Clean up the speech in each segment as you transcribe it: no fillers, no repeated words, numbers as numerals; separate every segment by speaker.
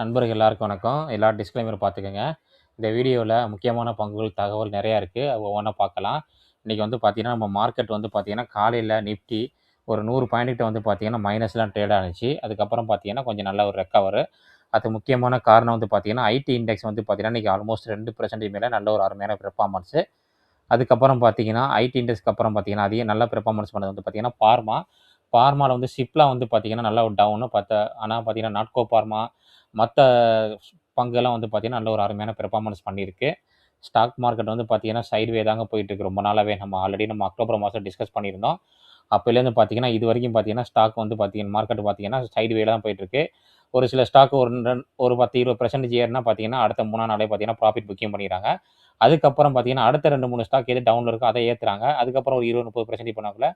Speaker 1: நண்பர்கள் எல்லாருக்கும் வணக்கம். எல்லா டிஸ்க்ளைமர் பார்த்துக்கங்க. இந்த வீடியோல முக்கியமான பங்குகள், தகவல் நெறையா இருக்கு. அது ஒவ்வொண்ணா பார்க்கலாம். இன்னைக்கு வந்து பார்த்தீங்கன்னா, நம்ம மார்க்கெட் வந்து பார்த்தீங்கன்னா, காலையில நிஃப்டி ஒரு 100 பாயிண்ட் கிட்ட வந்து பார்த்தீங்கன்னா, மைனஸ்லாம் ட்ரேட் ஆனுச்சு. அதுக்கப்புறம் பார்த்தீங்கன்னா, கொஞ்சம் நல்ல ஒரு ரெக்கவரு. அதுக்கு முக்கியமான காரணம் வந்து பார்த்தீங்கன்னா, ஐடி இண்டெக்ஸ் வந்து பார்த்தீங்கன்னா, இன்னைக்கு ஆல்மோஸ்ட் 2% மேல நல்ல ஒரு அருமையான பெர்ஃபார்மன்ஸு. அதுக்கப்புறம் பார்த்தீங்கன்னா, ஐடி இண்டெக்ஸ்க்கு அப்புறம் பார்த்தீங்கன்னா, அதிகம் நல்ல பெர்ஃபார்மன்ஸ் பண்ணது வந்து பார்த்தீங்கன்னா, பார்மா. பார்மால வந்து சிப்லா வந்து பார்த்தீங்கன்னா, நல்ல ஒரு டவுனு. ஆனா பார்த்தீங்கன்னா, நாட்கோ பார்மா, மத்த பங்கெல்லாம் வந்து பார்த்தீங்கன்னா, நல்ல ஒரு அருமையான பெர்ஃபார்மன்ஸ் பண்ணியிருக்கு. ஸ்டாக் மார்க்கெட் வந்து பார்த்தீங்கன்னா, சைட்வே தாங்க போயிட்டுருக்கு ரொம்ப நாளாவே. நம்ம அக்டோபர் மாதம் டிஸ்கஸ் பண்ணியிருந்தோம். அப்போலேருந்து பார்த்தீங்கன்னா, இதுவரைக்கும் பார்த்தீங்கன்னா, ஸ்டாக் வந்து பார்த்தீங்கன்னா, மார்க்கெட் பார்த்தீங்கன்னா, சைட்வேல தான் போயிட்டுருக்கு. ஒரு சில ஸ்டாக் ஒரு 10, 20% ஏறுனா பார்த்தீங்கன்னா, அடுத்த 3ஆம் நாளே பார்த்தீங்கன்னா, ப்ராஃபிட் புக்கிங் பண்ணிர்றாங்க. அதுக்கப்புறம் பார்த்தீங்கன்னா, அடுத்த 2, 3 ஸ்டாக் எது டவுன்ல இருக்கோ, அத ஏத்துறாங்க. அதுக்கப்புறம் ஒரு 20, 30% பண்ணக்குள்ள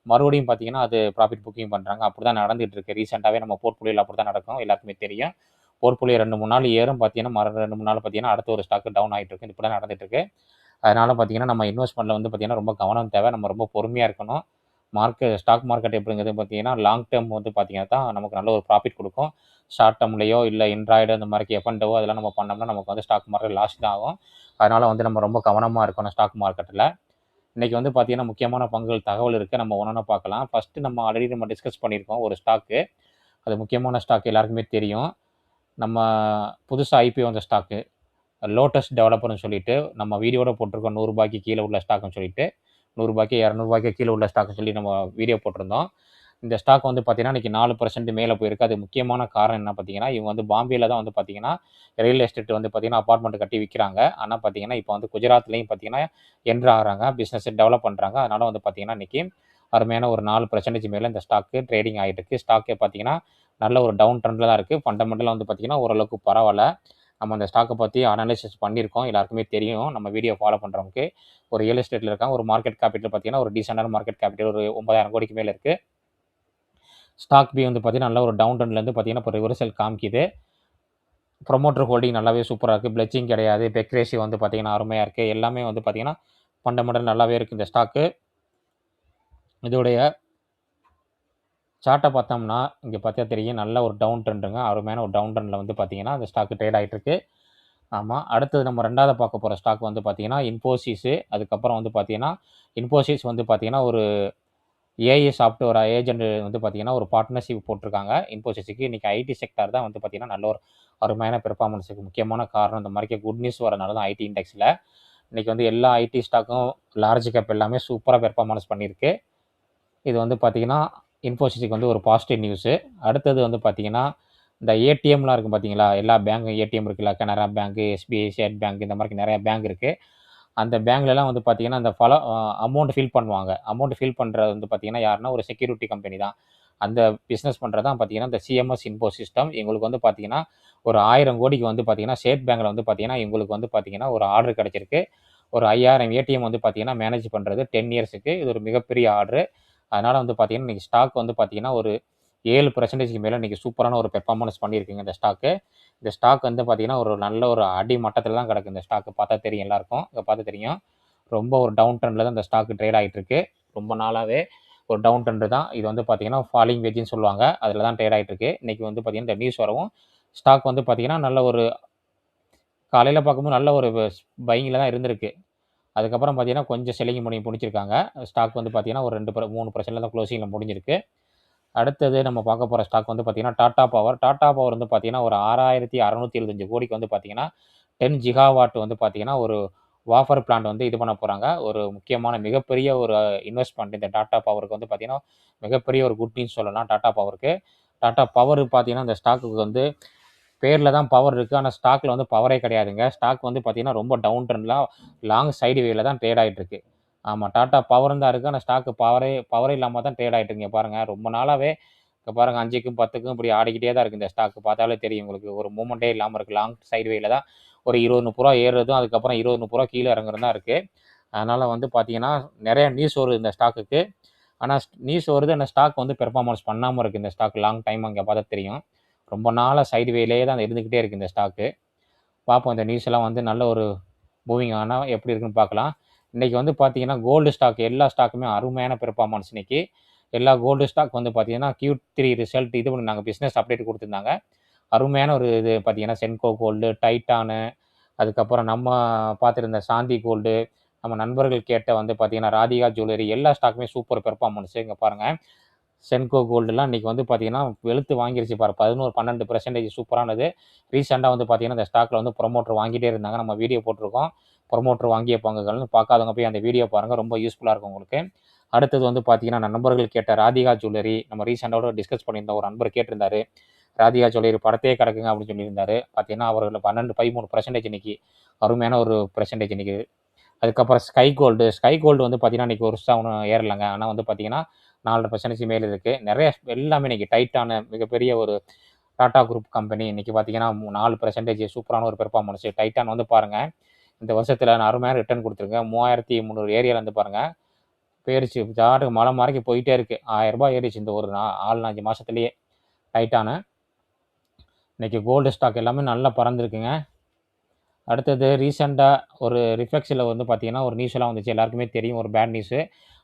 Speaker 1: மறுபடியும் பார்த்தீங்கன்னா, அது ப்ராஃபிட் புக்கிங் பண்றாங்க. அப்படிதான் நடந்துட்டு இருக்கு. ரீசென்ட்டாவே நம்ம போர்ட்ஃபோலியோல அப்படிதான் நடக்கும். எல்லாருக்குமே தெரியும். போர்ட்ஃபோலியோ 2, 3 நாள் ஏறும் பார்த்தீங்கன்னா, 2, 3 நாள் பார்த்தீங்கன்னா, அடுத்த ஒரு ஸ்டாக் டவுன் ஆயிட்டு இருக்கு. இப்படிதான் நடந்துட்டு இருக்கு. அதனால பார்த்தீங்கன்னா, நம்ம இன்வெஸ்ட்மெண்ட்ல வந்து பார்த்தீங்கன்னா, ரொம்ப கவனம் தேவை. நம்ம ரொம்ப பொறுமையா இருக்கணும். ஸ்டாக் மார்க்கெட் எப்படிங்கிறது பார்த்தீங்கன்னா, லாங் டெர்ம் வந்து பார்த்தீங்கன்னா தான் நமக்கு நல்ல ஒரு ப்ராஃபிட் குடுக்கும். ஷார்ட் டெர்ம்லயோ இல்ல இன்ட்ராய்டு இந்த மாரி எஃப்&ஓ அதெல்லாம் நம்ம பண்ணோம்னா, நமக்கு வந்து ஸ்டாக் மார்க்கெட் லாஸ் தான் ஆகும். அதனால வந்து நம்ம ரொம்ப கவனமா இருக்கணும் ஸ்டாக் மார்க்கெட்ல. இன்னைக்கு வந்து பார்த்தீங்கன்னா, முக்கியமான பங்குகள் தகவல் இருக்கு. நம்ம ஒவ்வொண்ணா பார்க்கலாம். ஃபர்ஸ்ட்டு நம்ம ஆல்ரெடி டிஸ்கஸ் பண்ணியிருக்கோம் ஒரு ஸ்டாக்கு. அது முக்கியமான ஸ்டாக் எல்லாருக்குமே தெரியும். நம்ம புதுசா ஐபிஓ வந்த ஸ்டாக்கு. லோட்டஸ் டெவலப்பர்ன்னு சொல்லிட்டு, நம்ம வீடியோவோட போட்டிருக்கோம். ரூ. 100க்கு கீழ உள்ள ஸ்டாக்ன்னு சொல்லிட்டு. ரூ. 100க்கு ரூ. 200க்கு கீழ உள்ள ஸ்டாக்ன்னு சொல்லி நம்ம வீடியோ போட்டிருந்தோம். இந்த ஸ்டாக் வந்து பார்த்தீங்கன்னா, இன்னைக்கு 4% மேல போயிருக்கு. அதுக்கு முக்கியமான காரணம் என்ன பார்த்தீங்கன்னா, இவங்க வந்து பாம்பேல தான் வந்து பார்த்தீங்கன்னா, ரியல் எஸ்டேட் வந்து பார்த்தீங்கன்னா, அபார்ட்மெண்ட் கட்டி விக்கிறாங்க. ஆனா பார்த்தீங்கன்னா, இப்போ வந்து குஜராத்லயும் பார்த்தீங்கன்னா, என்டர் ஆகுறாங்க. பிசினஸ் டெவலப் பண்றாங்க. அதனால வந்து பார்த்தீங்கன்னா, இன்னைக்கு அருமையான ஒரு 4% மேல இந்த ஸ்டாக்கு ட்ரேடிங் ஆயிட்டு இருக்கு. ஸ்டாக்கே பார்த்தீங்கன்னா, நல்ல ஒரு டவுன் ட்ரெண்ட்ல தான் இருக்கு. ஃபண்டமெண்டலா வந்து பார்த்தீங்கன்னா, ஓரளவுக்கு பரவால்ல. நம்ம அந்த ஸ்டாக்க பத்தி அனலைசிஸ் பண்ணியிருக்கோம். எல்லாருக்குமே தெரியும். நம்ம வீடியோ ஃபாலோ பண்றவங்களுக்கு. ஒரு ரியல் எஸ்டேட்ல இருக்காங்க. ஒரு மார்க்கெட் கேபிட்டல் பார்த்தீங்கன்னா, ஒரு டீசென்டான மார்க்கெட் கேபிட்டல் ஒரு 9,000 கோடிக்கு மேல இருக்கு. ஸ்டாக் பி வந்து பார்த்தீங்கன்னா, நல்ல ஒரு டவுன் ட்ரெண்ட்லேருந்து பார்த்தீங்கன்னா, இப்போ ரிவர்சல் காமிக்குது. ப்ரொமோட்டர் ஹோல்டிங் நல்லாவே சூப்பரா இருக்கு. பிளட்ஜிங் கிடையாது. பெக் ரேஷியோ வந்து பார்த்தீங்கன்னா, அருமையா இருக்கு. எல்லாமே வந்து பார்த்தீங்கன்னா, ஃபண்டமெண்டல் நல்லாவே இருக்கு இந்த ஸ்டாக்கு. இதோடைய சார்ட்ட பார்த்தோம்னா, இங்க பார்த்தா தெரியும். நல்ல ஒரு டவுன் ட்ரெண்டுங்க. அருமையான ஒரு டவுன் ட்ரெண்ட்ல வந்து பார்த்தீங்கன்னா, அந்த ஸ்டாக் ட்ரேட் ஆயிட்டு இருக்கு. ஆமா. அடுத்தது நம்ம 2வது பார்க்க போற ஸ்டாக் வந்து பார்த்தீங்கன்னா, இன்ஃபோசிஸ். அதுக்கப்புறம் வந்து பார்த்தீங்கன்னா, இன்ஃபோசிஸ் வந்து பார்த்தீங்கன்னா, ஒரு ஏஐ சாஃப்ட்வேர் ஏஜென்ட் வந்து பார்த்தீங்கன்னா, ஒரு பார்ட்னர்ஷிப் போட்டிருக்காங்க இன்ஃபோசிஸ்க்கு. இன்னைக்கு ஐடி செக்டார் தான் வந்து பார்த்தீங்கன்னா, நல்ல ஒரு அருமையான பெர்ஃபார்மன்ஸுக்கு முக்கியமான காரணம். இந்த மாரிக்கு குட் நியூஸ் வரனால தான் ஐடி இண்டெக்ஸ்ல. இன்னைக்கு வந்து எல்லா ஐடி ஸ்டாக்கும் லார்ஜ் கேப் எல்லாமே சூப்பரா பெர்ஃபார்மன்ஸ் பண்ணியிருக்கு. இது வந்து பார்த்தீங்கன்னா, இன்ஃபோசிஸ்க்கு வந்து ஒரு பாசிட்டிவ் நியூஸு. அடுத்தது வந்து பார்த்தீங்கன்னா, இந்த ஏடிஎம்லாம் இருக்கும் பார்த்தீங்களா? எல்லா பேங்க் ஏடிஎம் இருக்குல்ல. Canara bank, SBI, state bank இந்த மாரி நெறைய பேங்க் இருக்கு. அந்த பேங்க்லலாம் வந்து பார்த்தீங்கன்னா, அந்த அமௌண்ட் ஃபில் பண்ணுவாங்க. அமௌண்ட் ஃபில் பண்றது வந்து பார்த்தீங்கன்னா யாருன்னா, ஒரு செக்யூரிட்டி கம்பெனி தான். அந்த பிசினஸ் பண்றது தான் பார்த்தீங்கன்னா, இந்த சிஎம்எஸ் இன்ஃபோ சிஸ்டம். இவங்களுக்கு வந்து பார்த்தீங்கன்னா, ஒரு 1000 கோடிக்கு வந்து பார்த்தீங்கன்னா, ஸ்டேட் பேங்க்ல வந்து பார்த்தீங்கன்னா, இவங்களுக்கு வந்து பார்த்தீங்கன்னா, ஒரு ஆர்டர் கிடைச்சிருக்கு. ஒரு 5000 ஏடிஎம் வந்து பார்த்தீங்கன்னா, மேனேஜ் பண்றது 10 இயர்ஸுக்கு. இது ஒரு மிகப்பெரிய ஆர்டரு. அதனால வந்து பார்த்தீங்கன்னா, இன்னைக்கு ஸ்டாக் வந்து பார்த்தீங்கன்னா, ஒரு 7%க்கு மேல இன்னைக்கு சூப்பரான ஒரு பெர்ஃபார்மன்ஸ் பண்ணியிருக்குங்க இந்த ஸ்டாக்கு. இந்த ஸ்டாக் வந்து பார்த்தீங்கன்னா, ஒரு நல்ல ஒரு அடி மட்டத்தில தான் கிடக்கு இந்த ஸ்டாக் பார்த்தா தெரியும் எல்லாருக்கும். இங்க பார்த்தா தெரியும். ரொம்ப ஒரு டவுன் ட்ரெண்ட்ல தான் இந்த ஸ்டாக் ட்ரேட் ஆயிட்டு இருக்கு. ரொம்ப நாளாவே ஒரு டவுன் ட்ரெண்ட் தான். இது வந்து பார்த்தீங்கன்னா, ஃபாலிங் வெட்ஜ்ன்னு சொல்லுவாங்க. அதில தான் ட்ரேட் ஆயிட்டு இருக்கு. இன்னைக்கு வந்து பார்த்தீங்கன்னா, இந்த நியூஸ் வரவும் ஸ்டாக் வந்து பார்த்தீங்கன்னா, நல்ல ஒரு காலையில பார்க்கும்போது நல்ல ஒரு பையிங்ல தான் இருந்திருக்கு. அதுக்கப்புறம் பார்த்தீங்கன்னா, கொஞ்சம் செல்லிங் பண்ணி முடிச்சிருக்காங்க. ஸ்டாக் வந்து பார்த்தீங்கன்னா, ஒரு 3% தான் குளோசிங்ல முடிஞ்சிருக்கு. அடுத்தது நம்ம பார்க்க போற ஸ்டாக் வந்து பார்த்தீங்கன்னா, டாடா பவர். டாடா பவர் வந்து பார்த்தீங்கன்னா, ஒரு 6,675 கோடிக்கு வந்து பார்த்தீங்கன்னா, 10 ஜிகாவாட் வந்து பார்த்தீங்கன்னா, ஒரு வாஃபர் பிளான்ட் வந்து இது பண்ண போறாங்க. ஒரு முக்கியமான மிகப்பெரிய ஒரு இன்வெஸ்ட்மென்ட் இந்த டாடா பவருக்கு வந்து பார்த்தீங்கன்னா, மிகப்பெரிய ஒரு குட் நியூஸ் சொல்லலாம் டாடா பவருக்கு. டாடா பவர் பார்த்தீங்கன்னா, இந்த ஸ்டாக்குக்கு வந்து பேர்ல தான் பவர் இருக்கு. ஆனா ஸ்டாக்ல வந்து பவரே கிடையாதுங்க. ஸ்டாக் வந்து பார்த்தீங்கன்னா, ரொம்ப டவுன் ட்ரெண்ட்ல லாங் சைடு வேல தான் ட்ரேட் ஆயிட்டு இருக்கு. ஆமா. டாடா பவர்ன்னு தான் இருக்கு. ஆனா ஸ்டாக் பவரே இல்லாம தான் ட்ரேட் ஆயிட்டு இருக்குங்க பாருங்க. ரொம்ப நாளாவே இங்க பாருங்க 5க்கும் 10க்கும் இப்படி ஆடிக்கிட்டே தான் இருக்கு இந்த ஸ்டாக். பார்த்தாலே தெரியும் உங்களுக்கு. ஒரு மூவ்மெண்ட்டே இல்லாம இருக்கு. லாங் சைடு வேல தான் ஒரு ரூ. 20, 30 ஏறுறதும், அதுக்கப்புறம் ரூ. 20, 30 கீழ இறங்குறதும் தான் இருக்கு. அதனால வந்து பார்த்தீங்கன்னா, நெறைய நியூஸ் வருது இந்த ஸ்டாக்குக்கு. ஆனா நியூஸ் வருது. ஆனா ஸ்டாக் வந்து பெர்ஃபார்மன்ஸ் பண்ணாம இருக்கு இந்த ஸ்டாக். லாங் டைம் அங்க பார்த்தா தெரியும். ரொம்ப நாளா சைடு வேலயே தான் இருந்துகிட்டே இருக்கு இந்த ஸ்டாக்கு. பார்ப்போம் இந்த நியூஸ் எல்லாம் வந்து நல்ல ஒரு மூவிங் ஆனா எப்படி இருக்குன்னு பார்க்கலாம். இன்னைக்கு வந்து பார்த்தீங்கன்னா, கோல்டு ஸ்டாக் எல்லா ஸ்டாக்குமே அருமையான பெர்ஃபார்மன்ஸ் இன்னைக்கு. எல்லா கோல்டு ஸ்டாக் வந்து பார்த்தீங்கன்னா, Q3 ரிசல்ட் இது பண்ணி நாங்க பிசினஸ் அப்டேட் குடுத்துருந்தாங்க. அருமையான ஒரு இது பார்த்தீங்கன்னா, சென்கோ கோல்டு, டைட்டானு, அதுக்கப்புறம் நம்ம பார்த்துருந்த சாந்தி கோல்டு, நம்ம நண்பர்கள் கேட்ட வந்து பார்த்தீங்கன்னா, ராதிகா ஜுவல்லரி எல்லா ஸ்டாக்குமே சூப்பர் பெர்ஃபார்மன்ஸு. இங்க பாருங்க, சென்கோ கோல்டுலாம் இன்னைக்கு வந்து பார்த்தீங்கன்னா, வெளுத்து வாங்கிருச்சு பாரு. 11, 12% சூப்பரானது. ரீசென்ட்டா வந்து பார்த்தீங்கன்னா, இந்த ஸ்டாக்ல வந்து புரமோட்டர் வாங்கிட்டே இருந்தாங்க. நம்ம வீடியோ போட்டிருக்கோம். புரமோட்டர் வாங்கிய பங்குகள்னு பார்க்காதவங்க போய் அந்த வீடியோ பாருங்க. ரொம்ப யூஸ்ஃபுல்லா இருக்கும் உங்களுக்கு. அடுத்தது வந்து பார்த்தீங்கன்னா, நண்பர்கள் கேட்ட ராதிகா ஜுவல்லரி, நம்ம ரீசென்ட்டா கூட டிஸ்கஸ் பண்ணியிருந்தோம். ஒரு நண்பர் கேட்டிருந்தாரு. ராதிகா ஜுவல்லரி படத்தையே கிடக்குங்க அப்படின்னு சொல்லியிருந்தாரு. பார்த்தீங்கன்னா, அவர்கள் 12, 13% இன்னைக்கு அருமையான ஒரு பெர்சன்டேஜ் இன்னைக்கு. அதுக்கப்புறம் ஸ்கை கோல்டு. ஸ்கை கோல்டு வந்து பார்த்தீங்கன்னா, இன்னைக்கு பெருசா ஒண்ணும் ஏறலங்க. ஆனா வந்து பார்த்தீங்கன்னா, 4.5% மேல இருக்கு. நெறைய எல்லாமே இன்னைக்கு டைட்டான மிகப்பெரிய ஒரு டாடா குரூப் கம்பெனி இன்னைக்கு பார்த்தீங்கன்னா, 4% சூப்பரான ஒரு பெர்ஃபார்மன்ஸ். டைட்டான் வந்து பாருங்க, இந்த வருஷத்துல அருமையான ரிட்டர்ன் குடுத்துருக்கு. 3300 ஏரியால இருந்து பாருங்க, போயிருச்சு. பாட்டுக்கு மலை மாரிக்கு போயிட்டே இருக்கு. ரூ. 1000 ஏறிச்சு இந்த ஒரு 4, 5 மாசத்திலேயே டைட்டானு. இன்னைக்கு கோல்டு ஸ்டாக் எல்லாமே நல்லா பறந்திருக்குங்க. அடுத்தது ரீசென்ட்டா ஒரு ரிஃப்ளெக்ஸில வந்து பார்த்தீங்கன்னா, ஒரு நியூஸ் எல்லாம் வந்துச்சு. எல்லாருக்குமே தெரியும். ஒரு bad news.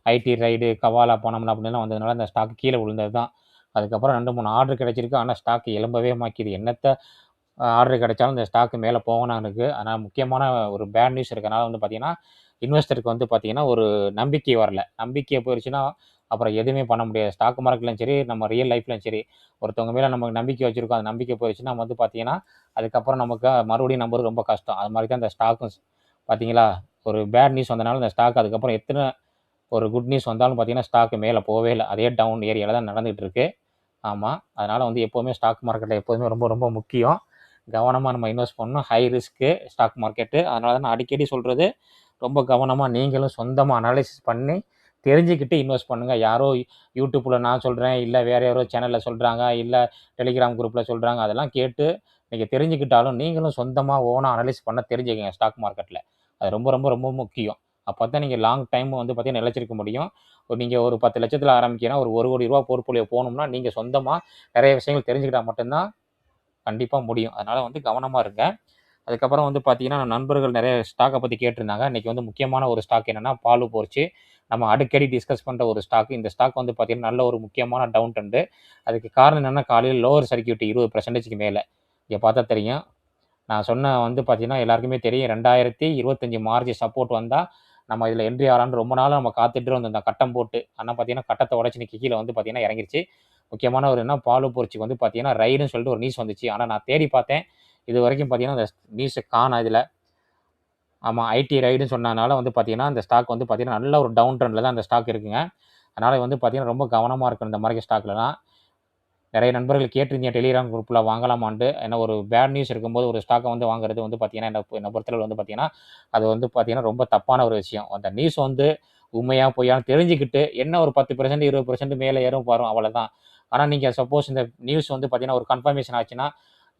Speaker 1: ID ride, Kaavaalaa பணம் அப்படின்லாம் வந்ததுனால அந்த ஸ்டாக் கீழ விழுந்தது தான். அதுக்கப்புறம் 2, 3 ஆர்டர் கிடைச்சிருக்கு. ஆனா ஸ்டாக் எழும்பவே மாக்கிது. என்னத்த ஆர்டர் கிடைச்சாலும் இந்த ஸ்டாக் மேல போகணும்னு இருக்கு. ஆனா முக்கியமான ஒரு பேட் நியூஸ் இருக்கனால வந்து பார்த்தீங்கன்னா, இன்வெஸ்டருக்கு வந்து பார்த்தீங்கன்னா, ஒரு நம்பிக்கை வரல. நம்பிக்கை போயிருச்சுன்னா, அப்புறம் எதுவுமே பண்ண முடியாது. ஸ்டாக் மார்க்கெட்லயும் சரி, நம்ம ரியல் லைஃப்லயும் சரி, ஒருத்தவங்க மேல நமக்கு நம்பிக்கை வச்சிருக்கோம். அந்த நம்பிக்கை போயிருச்சுன்னா வந்து பார்த்தீங்கன்னா, அதுக்கப்புறம் நமக்கு மறுபடியும் நம்புறது ரொம்ப கஷ்டம். அது மாரி தான் இந்த ஸ்டாக்கும் பார்த்தீங்களா? ஒரு பேட் நியூஸ் வந்தனால இந்த ஸ்டாக் அதுக்கப்புறம் எத்தன ஒரு குட் நியூஸ் வந்தாலும் பார்த்தீங்கன்னா, ஸ்டாக் மேல போவே இல்ல. அதே டவுன் ஏரியால தான் நடந்துட்டு இருக்கு. ஆமா. அதனால வந்து எப்பவுமே ஸ்டாக் மார்க்கெட்ல எப்போதுமே ரொம்ப ரொம்ப முக்கியம். கவனமா நம்ம இன்வெஸ்ட் பண்ணணும். High risk stock market. அதனால தான் நான் அடிக்கடி சொல்றது, ரொம்ப கவனமா நீங்களும் சொந்தமா அனலைசிஸ் பண்ணி, தெரிஞ்சுக்கிட்டு இன்வெஸ்ட் பண்ணுங்க. யாரோ யூடியூப்ல நான் சொல்றேன், இல்ல வேற யாரோ சேனல்ல சொல்றாங்க, இல்ல டெலிகிராம் குரூப்ல சொல்றாங்க. அதெல்லாம் கேட்டு நீங்க தெரிஞ்சுக்கிட்டாலும், நீங்களும் சொந்தமா ஓனா அனலைஸ் பண்ண தெரிஞ்சுக்கங்க ஸ்டாக் மார்க்கெட்ல. அது ரொம்ப ரொம்ப ரொம்ப முக்கியம். அப்பதான் நீங்க லாங் டைம் வந்து பார்த்தீங்கன்னா நிலைச்சிருக்க முடியும். நீங்க ஒரு 10,00,000த்துல ஆரம்பிக்கிறீங்கன்னா, ஒரு ரூ. 1,00,00,000 போர்ட்ஃபோலியோ போணும்னா, நீங்க சொந்தமா நெறைய விஷயங்கள் தெரிஞ்சுக்கிட்டா மட்டும் தான் கண்டிப்பா முடியும். அதனால வந்து கவனமா இருங்க. அதுக்கப்புறம் வந்து பார்த்தீங்கன்னா, நண்பர்கள் நெறைய ஸ்டாக்க பத்தி கேட்டிருந்தாங்க. இன்னைக்கு வந்து முக்கியமான ஒரு ஸ்டாக் என்னன்னா, பாலு போர்ச்சு. நம்ம அடிக்கடி டிஸ்கஸ் பண்ற ஒரு ஸ்டாக். இந்த ஸ்டாக் வந்து பார்த்தீங்கன்னா, நல்ல ஒரு முக்கியமான டவுன் ட்ரெண்டு. அதுக்கு காரணம் என்னன்னா, காலையில லோவர் சர்க்யூட் 20%க்கு மேல. இங்க பார்த்தா தெரியும். நான் சொன்ன வந்து பார்த்தீங்கன்னா, எல்லாருக்குமே தெரியும். 2025 மார்ச் சப்போர்ட் வந்தா, நம்ம இதில என்ட்ரி ஆகலான்னு ரொம்ப நாளா நம்ம காத்துட்டு இருந்தோம் கட்டம் போட்டு. ஆனா பார்த்தீங்கன்னா, கட்டத்த உடைச்சு இன்னைக்கு கீழ வந்து பார்த்தீங்கன்னா இறங்கிருச்சு. முக்கியமான ஒரு என்ன பாலு பொரிச்சுக்கு வந்து பார்த்தீங்கன்னா, ரைடுன்னு சொல்லிட்டு ஒரு நியூஸ் வந்துச்சு. ஆனா நான் தேடி பார்த்தேன். இதுவரைக்கும் பார்த்தீங்கன்னா, அந்த நியூஸ காணோம் இதுல. ஆமா. ஐடி ரைடுன்னு சொன்னதுனால வந்து பார்த்தீங்கன்னா, அந்த ஸ்டாக் வந்து பார்த்தீங்கன்னா, நல்ல ஒரு டவுன் ட்ரெண்ட்ல தான் அந்த ஸ்டாக் இருக்குங்க. அதனால வந்து பார்த்தீங்கன்னா, ரொம்ப கவனமா இருக்கணும் இந்த மாரி ஸ்டாக்லலாம். நெறைய நண்பர்கள் கேட்டிருந்தீங்க டெலிகிராம் குரூப்ல வாங்கலாமான்ட்டு. ஏன்னா ஒரு பேட் நியூஸ் இருக்கும்போது ஒரு ஸ்டாக்க வந்து வாங்குறது வந்து பார்த்தீங்கன்னா, என்ன பொறுத்தளவு வந்து பார்த்தீங்கன்னா, அது வந்து பார்த்தீங்கன்னா, ரொம்ப தப்பான ஒரு விஷயம். அந்த நியூஸ் வந்து உண்மையா, பொய்யான்னு தெரிஞ்சுக்கிட்டு, என்ன ஒரு 10%, 20% மேல ஏறும் வரும் அவ்வளதான். ஆனா நீங்க சப்போஸ் இந்த நியூஸ் வந்து பார்த்தீங்கன்னா, ஒரு கன்ஃபர்மேஷன் ஆச்சுன்னா,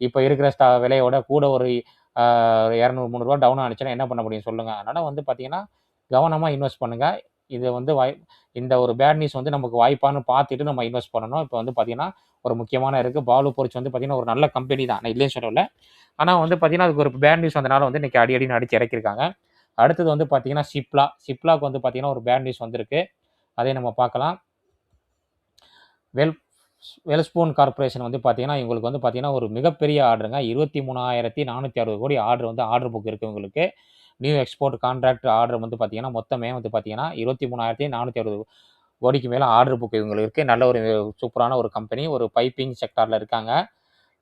Speaker 1: இப்ப இருக்கிற விலையோட கூட ஒரு ஆ ரூ. 200, ரூ. 300 டவுன் ஆனுச்சுன்னா என்ன பண்ண முடியும் சொல்லுங்க? அதனால வந்து பார்த்தீங்கன்னா, கவனமா இன்வெஸ்ட் பண்ணுங்க. இது வந்து இந்த ஒரு பேட் நியூஸ் வந்து நமக்கு வாய்ப்பான்னு பார்த்துட்டு நம்ம இன்வெஸ்ட் பண்ணணும். இப்ப வந்து பார்த்தீங்கன்னா ஒரு முக்கியமான இருக்கு. பாலு பொரிச்சு வந்து பார்த்தீங்கன்னா, ஒரு நல்ல கம்பெனி தான். நான் இல்லைன்னு சொல்லல. ஆனா வந்து பார்த்தீங்கன்னா, அதுக்கு ஒரு பேட் நியூஸ் வந்தனால வந்து இன்னைக்கு அடி அடின்னு அடிச்சு இறக்கியிருக்காங்க. அடுத்தது வந்து பார்த்தீங்கன்னா, சிப்லா. சிப்லாக்கு வந்து பார்த்தீங்கன்னா, ஒரு பேட் நியூஸ் வந்திருக்கு. அதையும் நம்ம பார்க்கலாம். வெல் வெல்ஸ்பூன் கார்ப்பரேஷன் வந்து பார்த்தீங்கன்னா, இவங்களுக்கு வந்து பார்த்தீங்கன்னா, ஒரு மிகப்பெரிய ஆர்டருங்க. 23,460 கோடி ஆர்டர் வந்து ஆர்டர் புக் இருக்கு இவங்களுக்கு. நியூ எக்ஸ்போர்ட் கான்ட்ராக்ட் ஆர்டர் வந்து பார்த்தீங்கன்னா, மொத்தமே வந்து பார்த்தீங்கன்னா, 23,460 கோடிக்கு மேல ஆர்டர் புக் இவங்களுக்கு இருக்கு. நல்ல ஒரு சூப்பரான ஒரு கம்பெனி. ஒரு பைப்பிங் செக்டார்ல இருக்காங்க.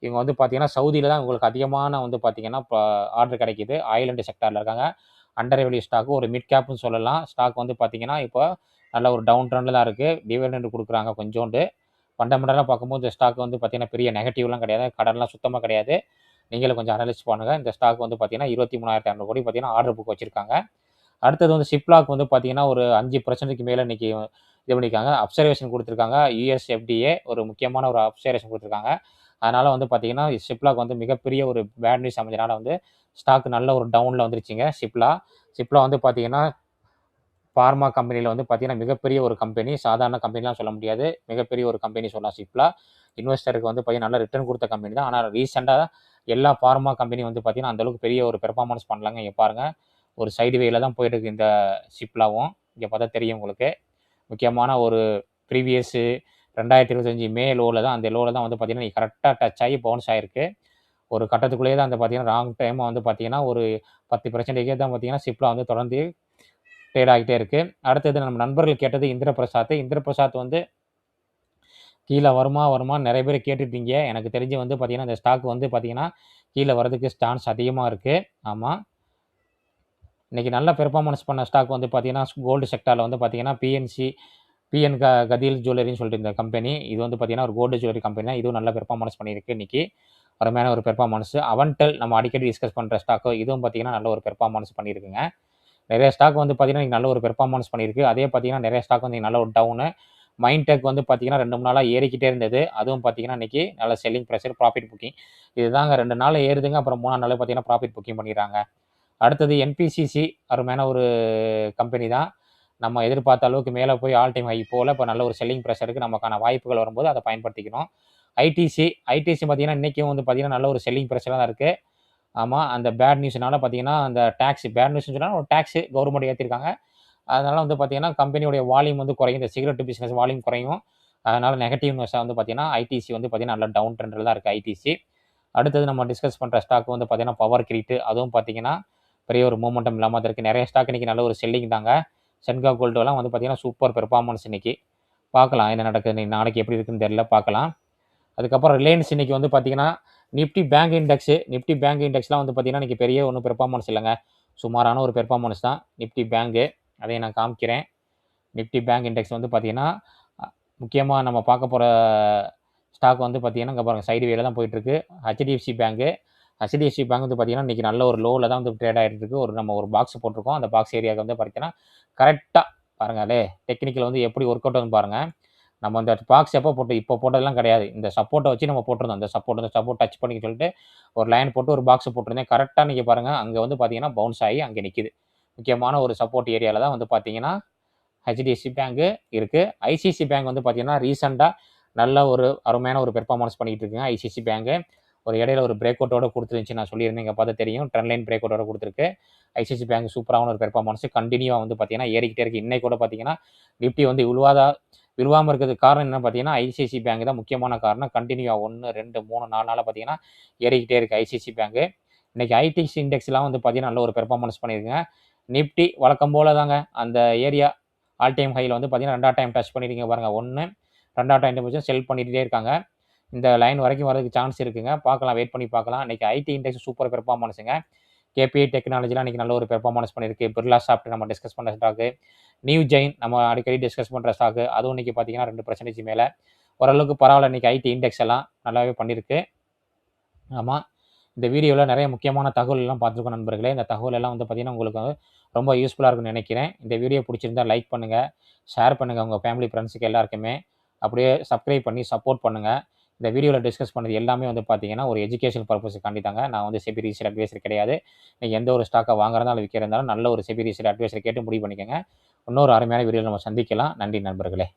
Speaker 1: இவங்க வந்து பார்த்தீங்கன்னா, சவுதியில தான் உங்களுக்கு அதிகமான வந்து பார்த்தீங்கன்னா, ஆர்டர் கிடைக்குது. ஆயில் அண்ட் செக்டார்ல இருக்காங்க. அண்டர் வேல்யூ ஸ்டாக் ஒரு மிட் கேப்ன்னு சொல்லலாம். ஸ்டாக் வந்து பார்த்தீங்கன்னா, இப்போ நல்ல ஒரு டவுன் ட்ரெண்ட்ல தான் இருக்கு. டிவிடெண்ட் குடுக்குறாங்க கொஞ்சோண்டு. ஃபண்டமெண்டலா பார்க்கும்போது இந்த ஸ்டாக் வந்து பார்த்தீங்கன்னா, பெரிய நெகட்டிவ்லாம் கிடையாது. கடன்லாம் சுத்தமா கிடையாது. நீங்களும் கொஞ்சம் அனலைஸ் பண்ணுங்க. இந்த ஸ்டாக் வந்து பார்த்தீங்கன்னா, 23,600 கோடி பார்த்தீங்கன்னா, ஆர்டர் புக் வச்சிருக்காங்க. அடுத்தது வந்து சிப்லாக் வந்து பார்த்தீங்கன்னா, ஒரு 5%க்கு மேல இன்னைக்கு இது பண்ணியிருக்காங்க. அப்சர்வேஷன் குடுத்துருக்காங்க. யுஎஸ் எஃப்டிஏ ஒரு முக்கியமான ஒரு அப்சர்வேஷன் குடுத்துருக்காங்க. அதனால வந்து பார்த்தீங்கன்னா, சிப்லாக் வந்து மிகப்பெரிய ஒரு பேட் நியூஸ் அமைஞ்சனால வந்து ஸ்டாக் நல்ல ஒரு டவுன்ல வந்துருச்சுங்க சிப்லா. சிப்லா வந்து பார்த்தீங்கன்னா, பார்மா கம்பெனில வந்து பார்த்தீங்கன்னா, மிகப்பெரிய ஒரு கம்பெனி. சாதாரண கம்பெனிலாம் சொல்ல முடியாது. மிகப்பெரிய ஒரு கம்பெனி சொல்லலாம் சிப்லா. இன்வெஸ்டருக்கு வந்து பார்த்தீங்கன்னா, நல்ல ரிட்டர்ன் குடுத்த கம்பெனி தான். ஆனா ரீசென்ட்டா எல்லா பார்மா கம்பெனி வந்து பார்த்தீங்கன்னா, அந்த அளவுக்கு பெரிய ஒரு பெர்ஃபார்மன்ஸ் பண்ணலங்க. இங்க பாருங்க. ஒரு சைடு வேல தான் போயிட்டு இருக்கு இந்த சிப்லாவும். இங்க பார்த்தா தெரியும் உங்களுக்கு. முக்கியமான ஒரு ப்ரீவியஸு 2025 மே லோவில் தான் அந்த லோவில் தான் வந்து பார்த்தீங்கன்னா கரெக்டாக டச் ஆகி பவுன்ஸ் ஆகிருக்கு. ஒரு கட்டத்துக்குள்ளேயே தான் வந்து பார்த்தீங்கன்னா ராங் டைமாக வந்து பார்த்தீங்கன்னா ஒரு 10% தான் பார்த்தீங்கன்னா சிப்லா வந்து தொடர்ந்து ட்ரேட் ஆகிட்டே இருக்குது. அடுத்தது நம்ம நண்பர்கள் கேட்டது இந்திரபிரசாத் வந்து கீழே வருமான்னு நிறைய பேர் கேட்டுட்டீங்க. எனக்கு தெரிஞ்சு வந்து பார்த்தீங்கன்னா இந்த ஸ்டாக் வந்து பார்த்தீங்கன்னா கீழே வரதுக்கு சான்ஸ் அதிகமாக இருக்குது. ஆமாம், இன்றைக்கி நல்ல பெர்ஃபார்மன்ஸ் பண்ண ஸ்டாக் வந்து பார்த்தீங்கன்னா கோல்டு செக்டாரில் வந்து பார்த்தீங்கன்னா பிஎன் கதீல் ஜுவல்லரின்னு சொல்லிட்டு இந்த கம்பெனி, இது வந்து பார்த்தீங்கன்னா ஒரு கோல்டு ஜுவல்லரி கம்பெனி தான். இதுவும் நல்ல பெர்ஃபார்மன்ஸ் பண்ணியிருக்கு இன்றைக்கி, அருமையான ஒரு பெர்ஃபார்மன்ஸு. அவன்டெல் நம்ம அடிக்கடி டிஸ்கஸ் பண்ணுற ஸ்டாக்கோ, இதுவும் பார்த்தீங்கன்னா நல்ல ஒரு பெர்ஃபார்மன்ஸ் பண்ணியிருக்குங்க. நிறைய ஸ்டாக் வந்து பார்த்தீங்கன்னா நல்ல ஒரு பெர்ஃபார்மன்ஸ் பண்ணியிருக்கு. அதே பார்த்தீங்கன்னா நிறைய ஸ்டாக் வந்து நல்ல ஒரு டவுனு. மைண்டெக் வந்து பார்த்தீங்கன்னா 2 3 நாளாக ஏறிக்கிட்டே இருந்தது. அதுவும் பார்த்தீங்கன்னா இன்றைக்கி நல்ல செல்லிங் ப்ரெஷர், ப்ராஃபிட் புக்கிங். இதுதாங்க 2 நாள் ஏறுதுங்க, அப்புறம் 3ஆம் நாள் பார்த்தீங்கன்னா ப்ராஃபிட் புக்கிங் பண்ணிடுறாங்க. அடுத்தது என்பிசிசி, அருமையான ஒரு கம்பெனி தான். நம்ம எதிர்பார்த்த அளவுக்கு மேலே போய் ஆல் டைம் ஹை போல் இப்போ நல்ல ஒரு செல்லிங் ப்ரெஷருக்கு நமக்கான வாய்ப்புகள் வரும்போது அதை பயன்படுத்திக்கணும். ஐடிசி பார்த்தீங்கன்னா இன்றைக்கும் வந்து பார்த்தீங்கன்னா நல்ல ஒரு செல்லிங் ப்ரெஷராக தான் இருக்குது. ஆமாம், அந்த பேட் நியூஸ்னால பார்த்தீங்கன்னா அந்த பேட் நியூஸ்னு சொன்னால் ஒரு டேக்ஸு கவர்மெண்ட் ஏற்றிருக்காங்க. அதனால் வந்து பார்த்தீங்கன்னா கம்பெனியுடைய வால்யூம் வந்து குறையும். இந்த சிகரெட் பிஸ்னஸ் வால்யூம் குறையும். அதனால் நெகட்டிவ் நியூஸாக வந்து பார்த்தீங்கன்னா ஐடிசி வந்து பார்த்தீங்கன்னா நல்ல டவுன் ட்ரெண்டில் தான் இருக்குது ஐடிசி. அடுத்தது நம்ம டிஸ்கஸ் பண்ணுற ஸ்டாக் வந்து பார்த்தீங்கன்னா பவர் கிரிட். அதுவும் பார்த்தீங்கன்னா பெரிய ஒரு மூமெண்டம் இல்லாமல் தான் இருக்குது. நிறைய ஸ்டாக் இன்றைக்கி நல்ல ஒரு செல்லிங் தாங்க. சென்கா கோல்டுலாம் வந்து பார்த்தீங்கன்னா சூப்பர் பெர்ஃபார்மன்ஸ் இன்றைக்கி. பார்க்கலாம் என்ன நடக்குது, நாளைக்கு எப்படி இருக்குன்னு தெரியல, பார்க்கலாம். அதுக்கப்புறம் ரிலையன்ஸ் இன்றைக்கி வந்து பார்த்தீங்கன்னா நிஃப்டி பேங்க் இண்டெக்ஸ்லாம் வந்து பார்த்தீங்கன்னா இன்றைக்கி பெரிய ஒன்றும் பெர்ஃபார்மன்ஸ் இல்லைங்க. சுமாரான ஒரு பெர்ஃபார்மன்ஸ் தான் நிஃப்டி பேங்கு. அதை நான் காமிக்கிறேன். நிஃப்டி பேங்க் இண்டெக்ஸ் வந்து பார்த்தீங்கன்னா முக்கியமாக நம்ம பார்க்க போகிற ஸ்டாக் வந்து பார்த்தீங்கன்னா இங்கே பாருங்கள் சைடு வேல தான் போயிட்டுருக்கு. ஹெச்டிஎஃப்சி பேங்க் வந்து பார்த்தீங்கன்னா இன்றைக்கி நல்ல ஒரு லோவில் தான் வந்து ட்ரேட் ஆகிட்டு இருக்குது. நம்ம ஒரு பாக்ஸ் போட்டிருக்கோம். அந்த பாக்ஸ் ஏரியாவுக்கு வந்து பார்த்தீங்கன்னா கரெக்டாக பாருங்களே டெக்னிக்கல் வந்து எப்படி ஒர்க் அவுட் வந்து பாருங்கள். நம்ம அந்த பாக்ஸ் எப்போ போட்டு இப்போ போட்டதெல்லாம் கிடையாது. இந்த சப்போர்ட்டை வச்சு நம்ம போட்டிருந்தோம். அந்த சப்போர்ட் டச் பண்ணி சொல்லிட்டு ஒரு லைன் போட்டு ஒரு பாக்ஸ் போட்டிருந்தேன். கரெக்டாக நீங்கள் பாருங்கள் அங்கே வந்து பார்த்தீங்கன்னா பவுன்ஸ் ஆகி அங்கே நிற்கிது. முக்கியமான ஒரு சப்போர்ட் ஏரியாவில் தான் வந்து பார்த்தீங்கன்னா ஹெச்டிஎஃப்சி பேங்க்கு இருக்குது. ஐசிசி பேங்க் வந்து பார்த்தீங்கன்னா ரீசெண்டாக நல்ல ஒரு அருமையான ஒரு பெர்ஃபார்மன்ஸ் பண்ணிகிட்டு இருக்குங்க. ஐசிசி பேங்க்கு ஒரு இடையில ஒரு பிரேக் அவுட்டோட கொடுத்துருந்துச்சு, நான் சொல்லியிருந்தேன். இங்கே பார்த்தா தெரியும், ட்ரெண்ட் லைன் பிரேக் அவுட்டோட கொடுத்துருக்கு. ஐசிசி பேங்க் சூப்பரான ஒரு பெர்ஃபார்மன்ஸ் கண்டினியூவாக வந்து பார்த்தீங்கன்னா ஏறிக்கிட்டே இருக்குது. இன்னைக்கு கூட பார்த்தீங்கன்னா நிஃப்டி வந்து விழுவாமல் இருக்கிறதுக்கு காரணம் என்ன பார்த்தீங்கன்னா ஐசிசி பேங்க் தான் முக்கியமான காரணம். கண்டினியூவாக 1 2 3 4 நாளாக பார்த்தீங்கன்னா ஏறிக்கிட்டே இருக்குது ஐசிசி பேங்க்கு. இன்றைக்கி ஐடிசி இண்டெக்ஸ்லாம் வந்து பார்த்தீங்கன்னா நல்ல ஒரு பெர்ஃபார்மன்ஸ் பண்ணியிருக்குங்க. நிஃப்டி வழக்கம் போல் தாங்க அந்த ஏரியா ஆல் டைம் ஹையில் வந்து பார்த்தீங்கன்னா 2ஆம் டைம் டச் பண்ணியிருக்கீங்க பாருங்கள். 1 2ஆம் டைம் செல் பண்ணிகிட்டே இருக்காங்க. இந்த லைன் வரைக்கும் வரதுக்கு சான்ஸ் இருக்குங்க. பார்க்கலாம், வெயிட் பண்ணி பார்க்கலாம். இன்றைக்கி ஐடி இண்டெக்ஸ் சூப்பர் பெர்ஃபார்மன்ஸுங்க. கேபிஐ டெக்னாலஜிலாம் இன்றைக்கி நல்ல ஒரு பெர்ஃபார்மன்ஸ் பண்ணியிருக்கு. பிர்லா சாஃப்ட் நம்ம டிஸ்கஸ் பண்ணுற ஸ்டாக்கு, நியூ ஜெயின் நம்ம அடிக்கடி டிஸ்கஸ் பண்ணுற ஸ்டாக்கு, அதுவும் இன்றைக்கி பார்த்தீங்கன்னா 2% மேலே ஓரளவுக்கு பரவாயில்ல. இன்றைக்கி ஐடி இண்டெக்ஸ் எல்லாம் நல்லாவே பண்ணியிருக்கு. ஆமாம், இந்த வீடியோவில் நிறைய முக்கியமான தகவல்லாம் பார்த்துருக்கோம் நண்பர்களே. இந்த தகவல் எல்லாம் வந்து பார்த்திங்கன்னா உங்களுக்கு வந்து ரொம்ப யூஸ்ஃபுல்லாக இருக்குன்னு நினைக்கிறேன். இந்த வீடியோ பிடிச்சிருந்தால் லைக் பண்ணுங்கள், ஷேர் பண்ணுங்கள் உங்கள் ஃபேமிலி ஃப்ரெண்ட்ஸுக்கு எல்லாருக்குமே. அப்படியே சப்ஸ்கிரைப் பண்ணி சப்போர்ட் பண்ணுங்கள். இந்த வீடியோவில் டிஸ்கஸ் பண்ணது எல்லாமே வந்து பார்த்தீங்கன்னா ஒரு எஜுகேஷன் பர்பஸுக்காண்டி தாங்க. நான் வந்து செபி ரிஜிஸ்டர்ட் அட்வைசர் கிடையாது. நீங்கள் எந்த ஒரு ஸ்டாக்கை வாங்குறதாலும் விற்கிறதாலும் நல்ல ஒரு செபி ரிஜிஸ்டர்ட் அட்வைசர் கேட்டு முடிவு பண்ணிக்கோங்க. இன்னொரு அருமையான வீடியோவில் நம்ம சந்திக்கலாம். நன்றி நண்பர்களே.